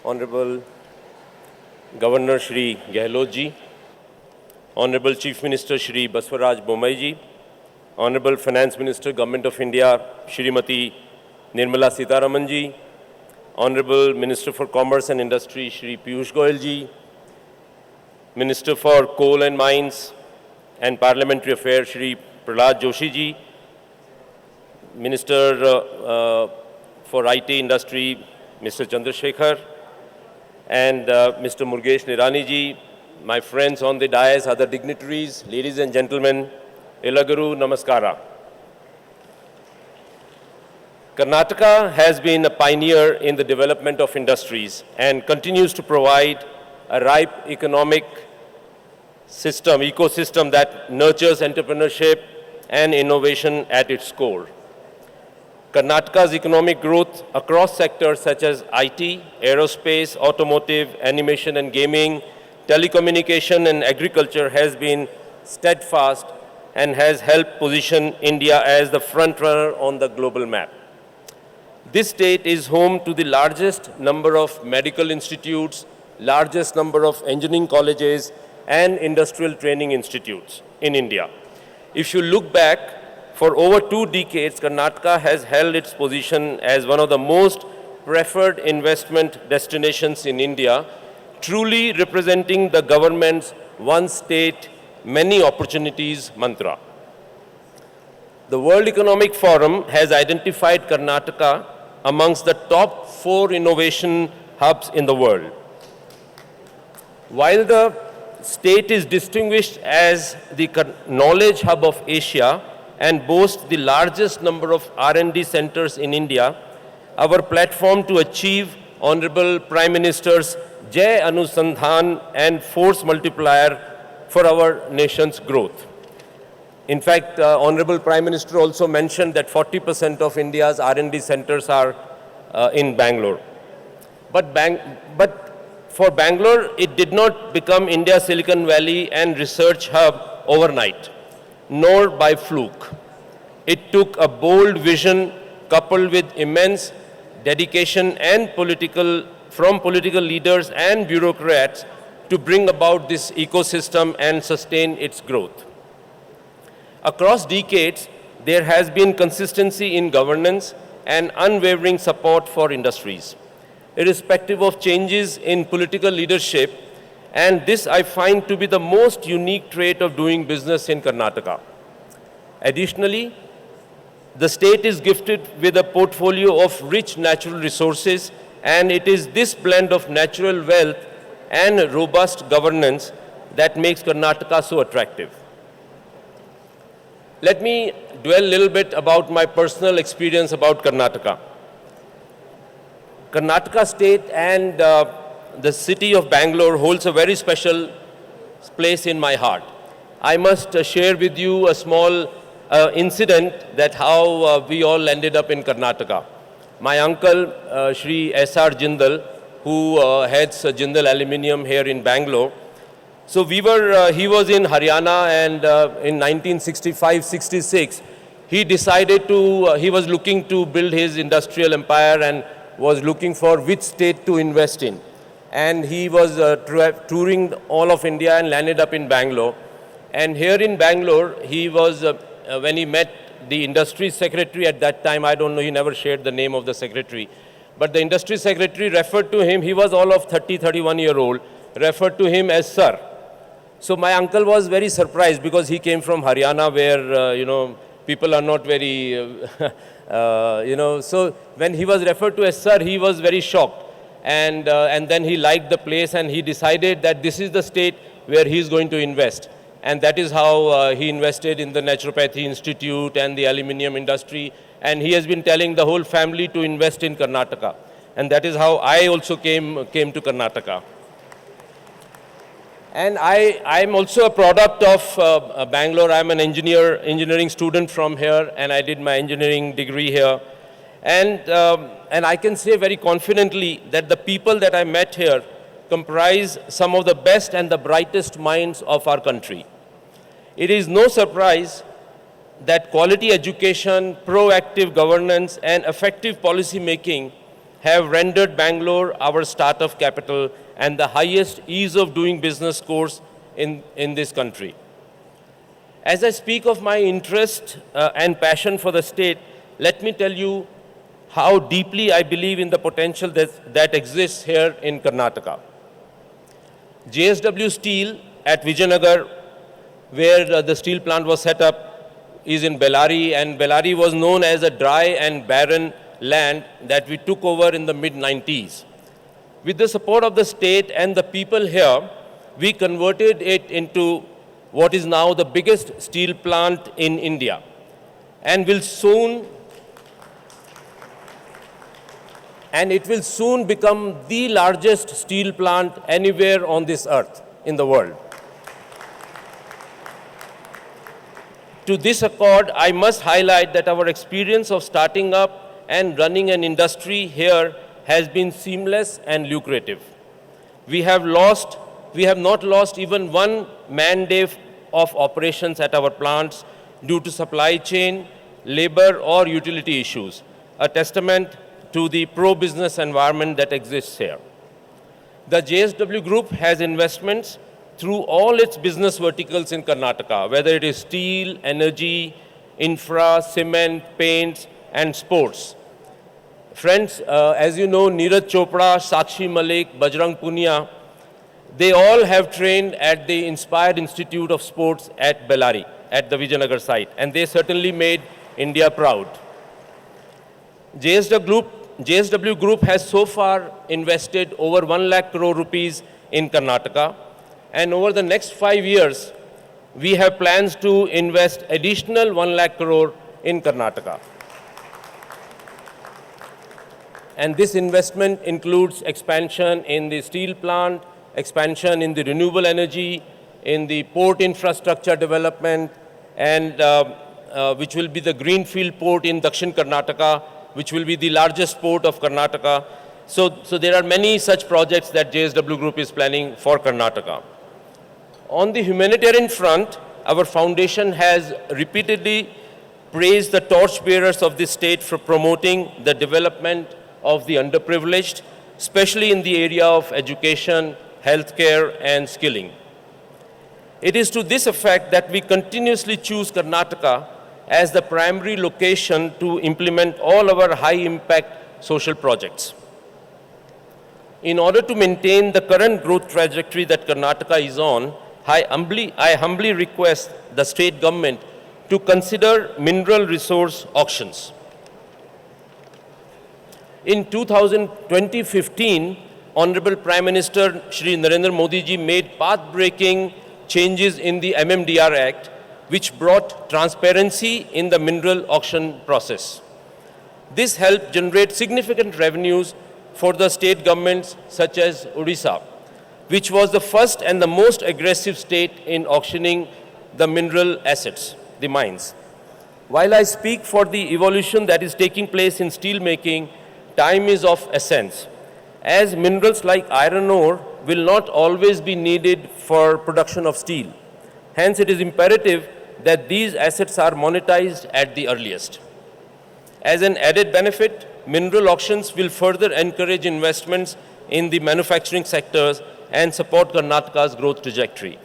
Honorable Governor Shri Gehlot ji, Honorable Chief Minister Shri Baswaraj Bommai ji, Honorable Finance Minister, Government of India, Shrimati Nirmala Sitharaman ji, Honorable Minister for Commerce and Industry, Shri Piyush Goyal ji, Minister for Coal and Mines and Parliamentary Affairs, Shri Prahlad Joshi ji, Minister for IT Industry, Mr. Chandrasekhar, and Mr. Murugesh Nirani ji, my friends on the dais, other dignitaries, ladies and gentlemen, Elaguru Namaskara. Karnataka has been a pioneer in the development of industries and continues to provide a ripe economic ecosystem that nurtures entrepreneurship and innovation at its core. Karnataka's economic growth across sectors such as IT, aerospace, automotive, animation and gaming, telecommunication and agriculture has been steadfast and has helped position India as the front-runner on the global map. This state is home to the largest number of medical institutes, largest number of engineering colleges and industrial training institutes in India. If you look back, for over 2 decades, Karnataka has held its position as one of the most preferred investment destinations in India, truly representing the government's one state, many opportunities mantra. The World Economic Forum has identified Karnataka amongst the top 4 innovation hubs in the world. While the state is distinguished as the knowledge hub of Asia and boasts the largest number of R&D centers in India, our platform to achieve Honorable Prime Minister's Jai Anusandhan and force multiplier for our nation's growth. In fact, Honorable Prime Minister also mentioned that 40% of India's R&D centers are in Bangalore. But for Bangalore, it did not become India's Silicon Valley and research hub overnight, nor by fluke. It took a bold vision coupled with immense dedication and from political leaders and bureaucrats to bring about this ecosystem and sustain its growth. Across decades, there has been consistency in governance and unwavering support for industries, irrespective of changes in political leadership, and this I find to be the most unique trait of doing business in Karnataka. Additionally, the state is gifted with a portfolio of rich natural resources, and it is this blend of natural wealth and robust governance that makes Karnataka so attractive. Let me dwell a little bit about my personal experience about Karnataka. Karnataka state and the city of Bangalore holds a very special place in my heart. I must share with you a small incident that how we all ended up in Karnataka. My uncle, Shri Sajjan Jindal, who heads Jindal Aluminium here in Bangalore. So he was in Haryana, and in 1965-66, he decided he was looking to build his industrial empire and was looking for which state to invest in. And he was touring all of India and landed up in Bangalore. And here in Bangalore, he was, when he met the industry secretary at that time, I don't know, he never shared the name of the secretary, but the industry secretary referred to him, he was all of 31-year-old, referred to him as sir. So my uncle was very surprised because he came from Haryana where, people are not very, so when he was referred to as sir, he was very shocked. And then he liked the place and he decided that this is the state where he is going to invest. And that is how he invested in the Naturopathy Institute and the aluminium industry. And he has been telling the whole family to invest in Karnataka. And that is how I also came to Karnataka. And I'm also a product of Bangalore. I'm an engineering student from here, and I did my engineering degree here. And I can say very confidently that the people that I met here comprise some of the best and the brightest minds of our country. It is no surprise that quality education, proactive governance, and effective policy making have rendered Bangalore our startup capital and the highest ease of doing business course in this country. As I speak of my interest and passion for the state, let me tell you how deeply I believe in the potential that exists here in Karnataka. JSW Steel at Vijayanagar, where the steel plant was set up, is in Bellary, and Bellary was known as a dry and barren land that we took over in the mid-90s. With the support of the state and the people here, we converted it into what is now the biggest steel plant in India, and it will soon become the largest steel plant anywhere on this earth in the world. To this accord, I must highlight that our experience of starting up and running an industry here has been seamless and lucrative. We have not lost even one man-day of operations at our plants due to supply chain, labor, or utility issues, a testament to the pro-business environment that exists here. The JSW Group has investments through all its business verticals in Karnataka, whether it is steel, energy, infra, cement, paints, and sports. Friends, as you know, Neeraj Chopra, Sakshi Malik, Bajrang Punia, they all have trained at the Inspired Institute of Sports at Bellary, at the Vijayanagar site, and they certainly made India proud. JSW Group has so far invested over 1 lakh crore rupees in Karnataka, and over the next 5 years, we have plans to invest additional 1 lakh crore in Karnataka. And this investment includes expansion in the steel plant, expansion in the renewable energy, in the port infrastructure development, and which will be the greenfield port in Dakshin Karnataka, which will be the largest port of Karnataka. So there are many such projects that JSW Group is planning for Karnataka. On the humanitarian front, our foundation has repeatedly praised the torchbearers of this state for promoting the development of the underprivileged, especially in the area of education, healthcare, and skilling. It is to this effect that we continuously choose Karnataka as the primary location to implement all our high-impact social projects. In order to maintain the current growth trajectory that Karnataka is on, I humbly request the state government to consider mineral resource auctions. In 2015, Honorable Prime Minister Shri Narendra Modi ji made path-breaking changes in the MMDR Act, which brought transparency in the mineral auction process. This helped generate significant revenues for the state governments such as Odisha, which was the first and the most aggressive state in auctioning the mineral assets, the mines. While I speak for the evolution that is taking place in steel making, time is of essence, as minerals like iron ore will not always be needed for production of steel. Hence, it is imperative that these assets are monetized at the earliest. As an added benefit, mineral auctions will further encourage investments in the manufacturing sectors and support Karnataka's growth trajectory.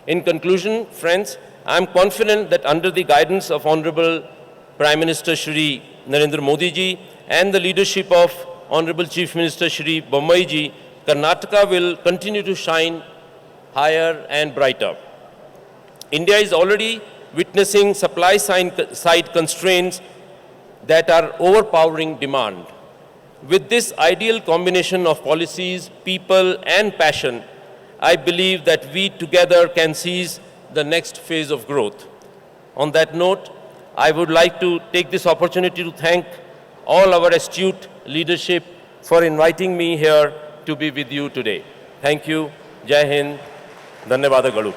In conclusion, friends, I am confident that under the guidance of Honorable Prime Minister Shri Narendra Modi ji and the leadership of Honorable Chief Minister Shri Bommai ji, Karnataka will continue to shine higher and brighter. India is already witnessing supply side constraints that are overpowering demand. With this ideal combination of policies, people, and passion, I believe that we together can seize the next phase of growth. On that note, I would like to take this opportunity to thank all our astute leadership for inviting me here to be with you today. Thank you. Jai Hind. Dhanyavadagalu.